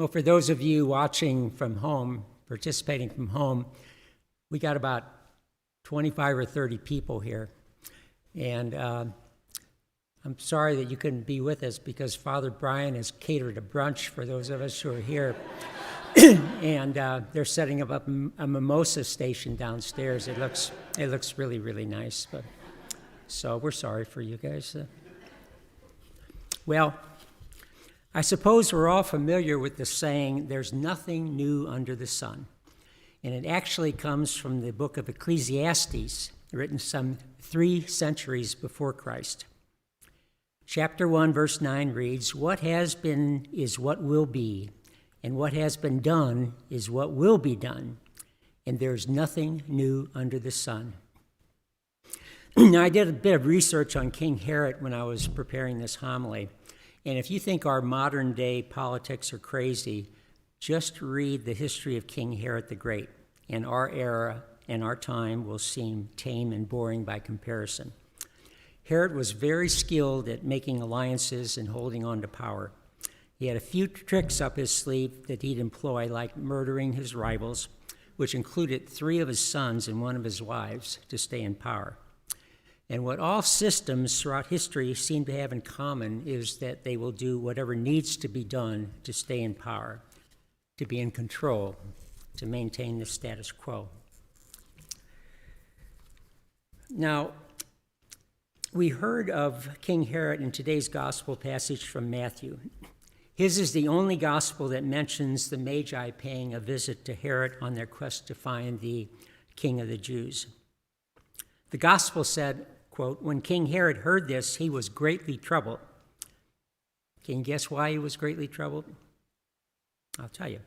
Well, for those of you watching from home, participating from home, we got about 25 or 30 people here. And I'm sorry that you couldn't be with us because Father Brian has catered a brunch for those of us who are here. And they're setting up a mimosa station downstairs. It looks really, really nice. So we're sorry for you guys. Well, I suppose we're all familiar with the saying, there's nothing new under the sun. And it actually comes from the book of Ecclesiastes, written some 3 centuries before Christ. Chapter 1, verse 9 reads, "What has been is what will be, and what has been done is what will be done, and there's nothing new under the sun." Now, I did a bit of research on King Herod when I was preparing this homily. And if you think our modern day politics are crazy, just read the history of King Herod the Great, and our era and our time will seem tame and boring by comparison. Herod was very skilled at making alliances and holding on to power. He had a few tricks up his sleeve that he'd employ, like murdering his rivals, which included 3 of his sons and 1 of his wives, to stay in power. And what all systems throughout history seem to have in common is that they will do whatever needs to be done to stay in power, to be in control, to maintain the status quo. Now, we heard of King Herod in today's gospel passage from Matthew. His is the only gospel that mentions the Magi paying a visit to Herod on their quest to find the King of the Jews. The gospel said, quote, "When King Herod heard this, he was greatly troubled." Can you guess why he was greatly troubled? I'll tell you.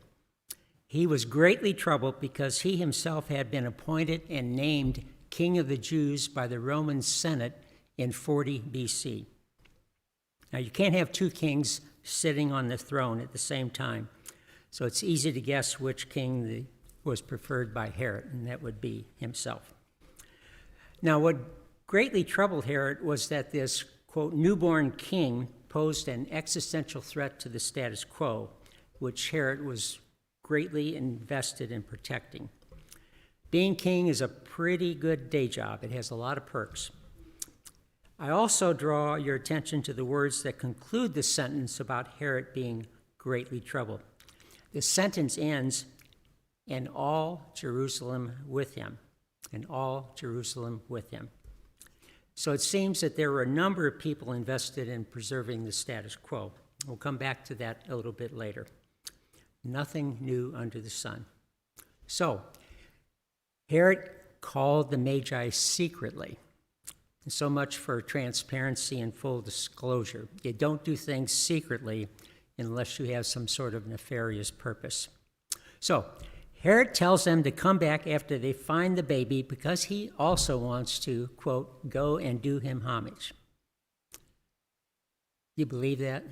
He was greatly troubled because he himself had been appointed and named King of the Jews by the Roman Senate in 40 BC. Now, you can't have 2 kings sitting on the throne at the same time, so it's easy to guess which king was preferred by Herod, and that would be himself. Now, what greatly troubled Herod was that this, quote, newborn king posed an existential threat to the status quo, which Herod was greatly invested in protecting. Being king is a pretty good day job. It has a lot of perks. I also draw your attention to the words that conclude the sentence about Herod being greatly troubled. The sentence ends, "and all Jerusalem with him," and all Jerusalem with him. So it seems that there were a number of people invested in preserving the status quo. We'll come back to that a little bit later. Nothing new under the sun. So, Herod called the Magi secretly. So much for transparency and full disclosure. You don't do things secretly unless you have some sort of nefarious purpose. So, Herod tells them to come back after they find the baby because he also wants to, quote, go and do him homage. You believe that?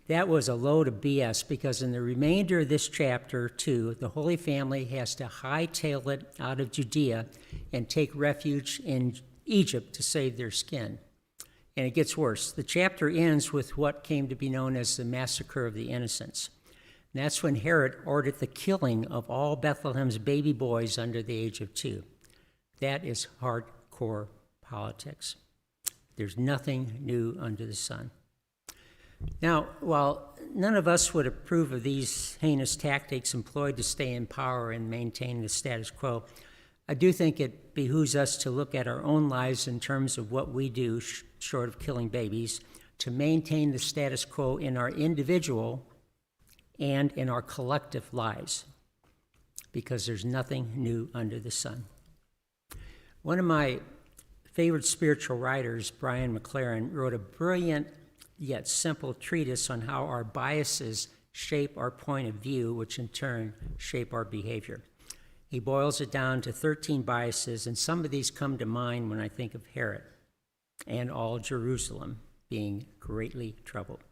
That was a load of BS because in the remainder of this chapter 2, the Holy Family has to hightail it out of Judea and take refuge in Egypt to save their skin. And it gets worse. The chapter ends with what came to be known as the Massacre of the Innocents. And that's when Herod ordered the killing of all Bethlehem's baby boys under the age of 2. That is hardcore politics. There's nothing new under the sun. Now, while none of us would approve of these heinous tactics employed to stay in power and maintain the status quo, I do think it behooves us to look at our own lives in terms of what we do, short of killing babies, to maintain the status quo in our individual and in our collective lives, because there's nothing new under the sun. One of my favorite spiritual writers, Brian McLaren, wrote a brilliant yet simple treatise on how our biases shape our point of view, which in turn shape our behavior. He boils it down to 13 biases, and some of these come to mind when I think of Herod and all Jerusalem being greatly troubled.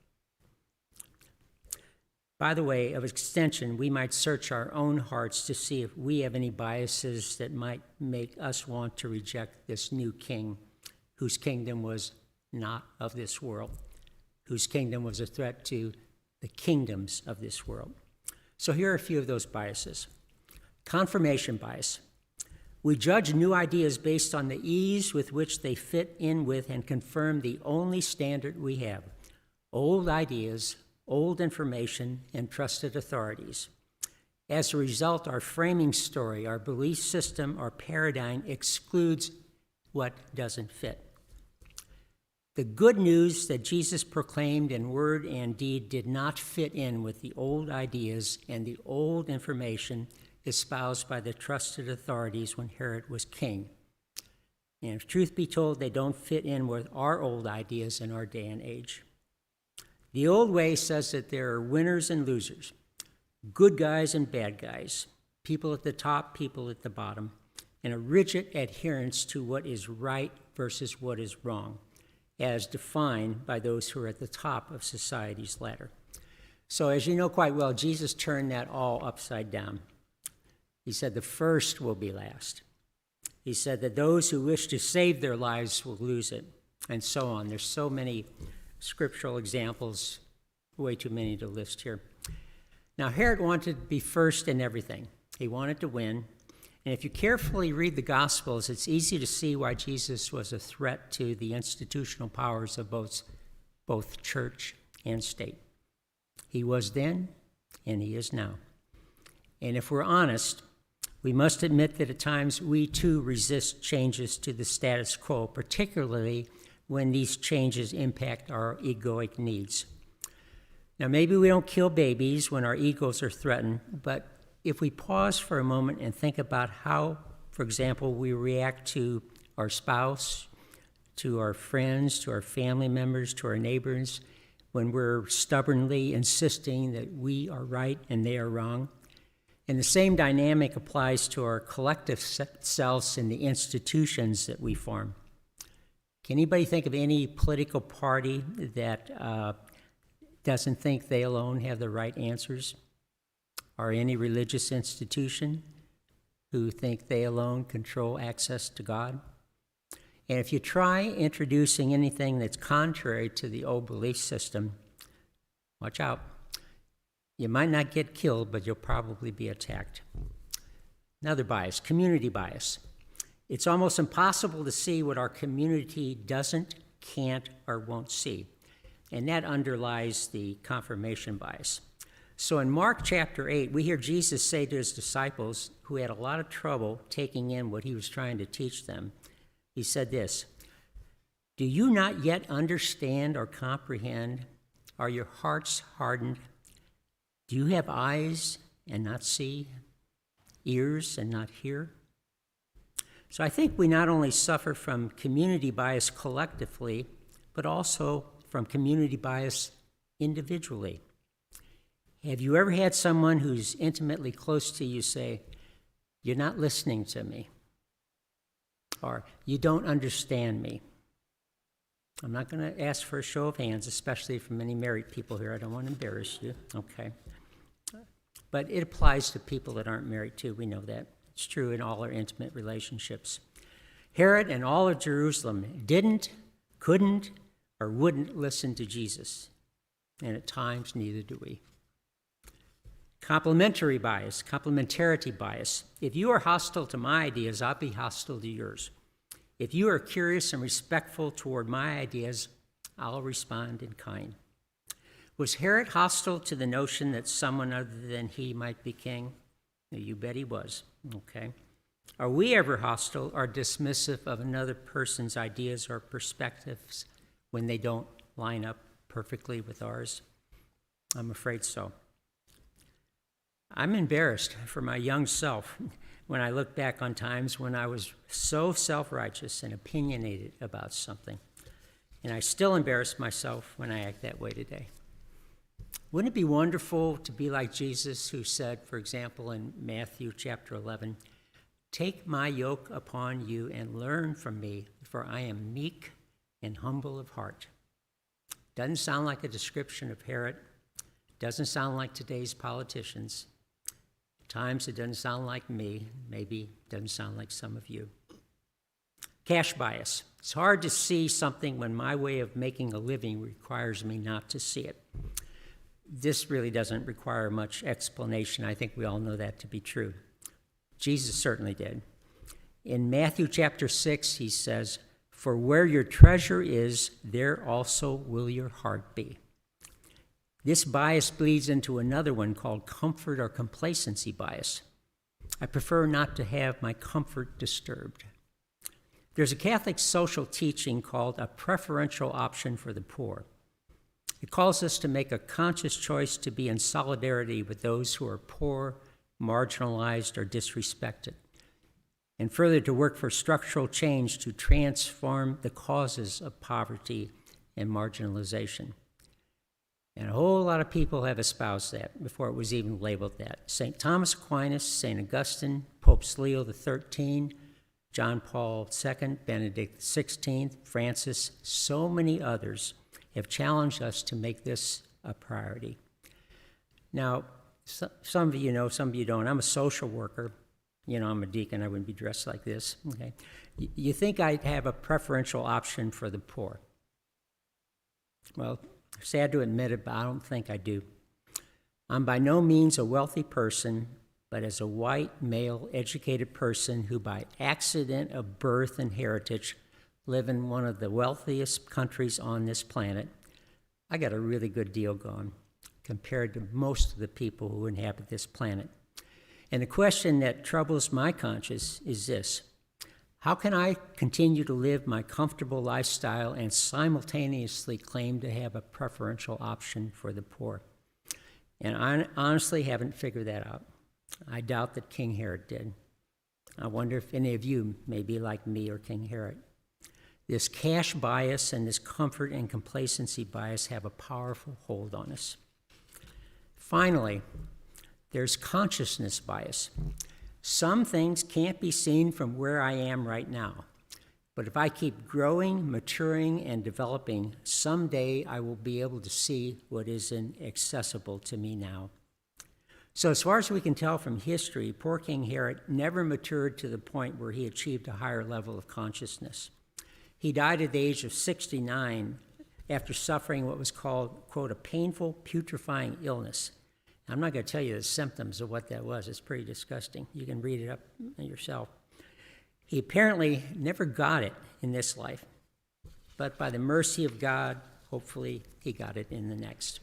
By the way, of extension, we might search our own hearts to see if we have any biases that might make us want to reject this new king, whose kingdom was not of this world, whose kingdom was a threat to the kingdoms of this world. So here are a few of those biases. Confirmation bias. We judge new ideas based on the ease with which they fit in with and confirm the only standard we have: old ideas, old information, and trusted authorities. As a result, our framing story, our belief system, our paradigm excludes what doesn't fit. The good news that Jesus proclaimed in word and deed did not fit in with the old ideas and the old information espoused by the trusted authorities when Herod was king. And if truth be told, they don't fit in with our old ideas in our day and age. The old way says that there are winners and losers, good guys and bad guys, people at the top, people at the bottom, and a rigid adherence to what is right versus what is wrong, as defined by those who are at the top of society's ladder. So as you know quite well, Jesus turned that all upside down. He said the first will be last. He said that those who wish to save their lives will lose it, and so on. There's so many scriptural examples, way too many to list here. Now, Herod wanted to be first in everything. He wanted to win. And if you carefully read the Gospels, it's easy to see why Jesus was a threat to the institutional powers of both church and state. He was then, and he is now. And if we're honest, we must admit that at times we too resist changes to the status quo, particularly when these changes impact our egoic needs. Now, maybe we don't kill babies when our egos are threatened, but if we pause for a moment and think about how, for example, we react to our spouse, to our friends, to our family members, to our neighbors, when we're stubbornly insisting that we are right and they are wrong. And the same dynamic applies to our collective selves and the institutions that we form. Can anybody think of any political party that doesn't think they alone have the right answers? Or any religious institution who think they alone control access to God? And if you try introducing anything that's contrary to the old belief system, watch out. You might not get killed, but you'll probably be attacked. Another bias, community bias. It's almost impossible to see what our community doesn't, can't, or won't see. And that underlies the confirmation bias. So in Mark chapter 8, we hear Jesus say to his disciples, who had a lot of trouble taking in what he was trying to teach them, he said this: "Do you not yet understand or comprehend? Are your hearts hardened? Do you have eyes and not see, ears and not hear?" So I think we not only suffer from community bias collectively, but also from community bias individually. Have you ever had someone who's intimately close to you say, "You're not listening to me," or "You don't understand me"? I'm not going to ask for a show of hands, especially from any married people here. I don't want to embarrass you, okay? But it applies to people that aren't married too. We know that. It's true in all our intimate relationships. Herod and all of Jerusalem didn't, couldn't, or wouldn't listen to Jesus. And at times, neither do we. Complementarity bias. If you are hostile to my ideas, I'll be hostile to yours. If you are curious and respectful toward my ideas, I'll respond in kind. Was Herod hostile to the notion that someone other than he might be king? You bet he was, okay? Are we ever hostile or dismissive of another person's ideas or perspectives when they don't line up perfectly with ours? I'm afraid so. I'm embarrassed for my young self when I look back on times when I was so self-righteous and opinionated about something. And I still embarrass myself when I act that way today. Wouldn't it be wonderful to be like Jesus, who said, for example, in Matthew chapter 11, "Take my yoke upon you and learn from me, for I am meek and humble of heart." Doesn't sound like a description of Herod. Doesn't sound like today's politicians. At times it doesn't sound like me. Maybe it doesn't sound like some of you. Cash bias. It's hard to see something when my way of making a living requires me not to see it. This really doesn't require much explanation. I think we all know that to be true. Jesus certainly did. In Matthew chapter 6, he says, "For where your treasure is, there also will your heart be." This bias bleeds into another one called comfort or complacency bias. I prefer not to have my comfort disturbed. There's a Catholic social teaching called a preferential option for the poor. It calls us to make a conscious choice to be in solidarity with those who are poor, marginalized, or disrespected, and further to work for structural change to transform the causes of poverty and marginalization. And a whole lot of people have espoused that before it was even labeled that. St. Thomas Aquinas, St. Augustine, Popes Leo XIII, John Paul II, Benedict XVI, Francis, so many others have challenged us to make this a priority. Now, some of you know, some of you don't. I'm a social worker. I'm a deacon. I wouldn't be dressed like this. Okay, you think I'd have a preferential option for the poor? Well, sad to admit it, but I don't think I do. I'm by no means a wealthy person, but as a white, male, educated person who by accident of birth and heritage live in one of the wealthiest countries on this planet, I got a really good deal going compared to most of the people who inhabit this planet. And the question that troubles my conscience is this: how can I continue to live my comfortable lifestyle and simultaneously claim to have a preferential option for the poor? And I honestly haven't figured that out. I doubt that King Herod did. I wonder if any of you may be like me or King Herod. This cash bias and this comfort and complacency bias have a powerful hold on us. Finally, there's consciousness bias. Some things can't be seen from where I am right now, but if I keep growing, maturing, and developing, someday I will be able to see what is inaccessible to me now. So as far as we can tell from history, poor King Herod never matured to the point where he achieved a higher level of consciousness. He died at the age of 69 after suffering what was called, quote, a painful, putrefying illness. I'm not going to tell you the symptoms of what that was. It's pretty disgusting. You can read it up yourself. He apparently never got it in this life, but by the mercy of God, hopefully he got it in the next.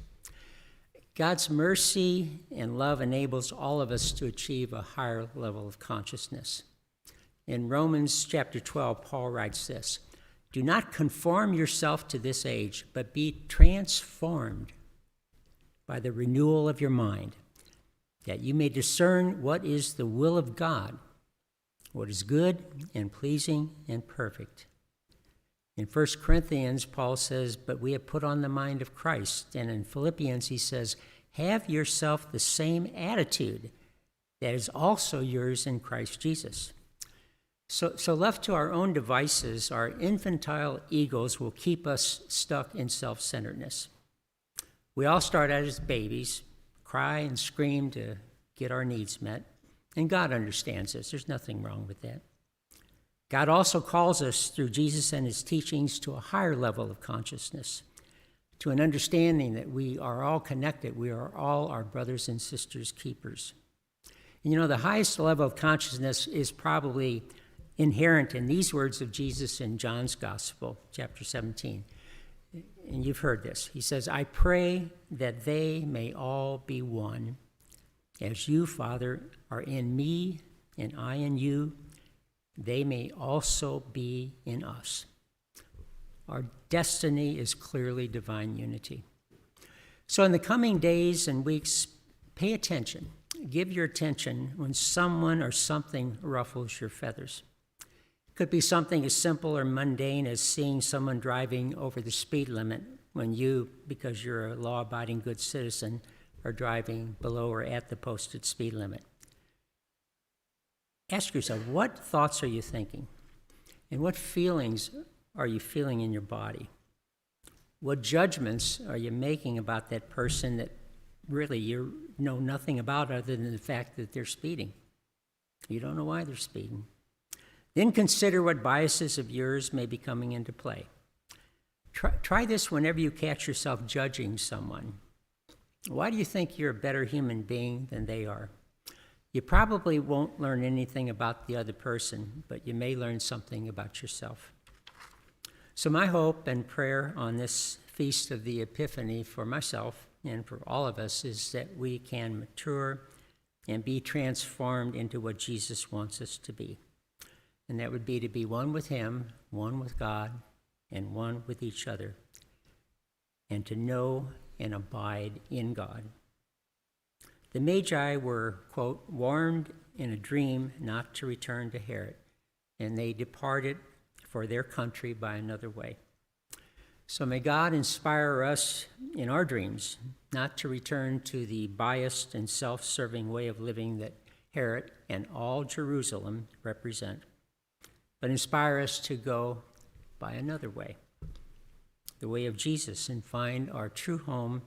God's mercy and love enables all of us to achieve a higher level of consciousness. In Romans chapter 12, Paul writes this: "Do not conform yourself to this age, but be transformed by the renewal of your mind, that you may discern what is the will of God, what is good and pleasing and perfect." In 1 Corinthians, Paul says, "But we have put on the mind of Christ." And in Philippians, he says, "Have yourself the same attitude that is also yours in Christ Jesus." So left to our own devices, our infantile egos will keep us stuck in self-centeredness. We all start out as babies, cry and scream to get our needs met, and God understands this. There's nothing wrong with that. God also calls us through Jesus and his teachings to a higher level of consciousness, to an understanding that we are all connected. We are all our brothers and sisters' keepers. And the highest level of consciousness is probably inherent in these words of Jesus in John's Gospel, chapter 17. And you've heard this. He says, "I pray that they may all be one, as you, Father, are in me and I in you, they may also be in us." Our destiny is clearly divine unity. So in the coming days and weeks, pay attention. Give your attention when someone or something ruffles your feathers. It could be something as simple or mundane as seeing someone driving over the speed limit when you, because you're a law-abiding good citizen, are driving below or at the posted speed limit. Ask yourself, what thoughts are you thinking? And what feelings are you feeling in your body? What judgments are you making about that person that really you know nothing about other than the fact that they're speeding? You don't know why they're speeding. Then consider what biases of yours may be coming into play. Try this whenever you catch yourself judging someone. Why do you think you're a better human being than they are? You probably won't learn anything about the other person, but you may learn something about yourself. So my hope and prayer on this Feast of the Epiphany for myself and for all of us is that we can mature and be transformed into what Jesus wants us to be. And that would be to be one with him, one with God, and one with each other, and to know and abide in God. The Magi were, quote, warned in a dream not to return to Herod, and they departed for their country by another way. So may God inspire us in our dreams not to return to the biased and self-serving way of living that Herod and all Jerusalem represent, but inspire us to go by another way, the way of Jesus, and find our true home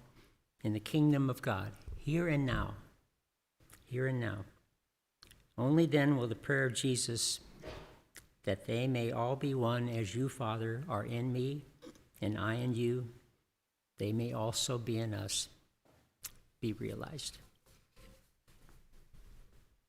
in the kingdom of God, here and now. Here and now. Only then will the prayer of Jesus, that they may all be one as you, Father, are in me, and I in you, they may also be in us, be realized.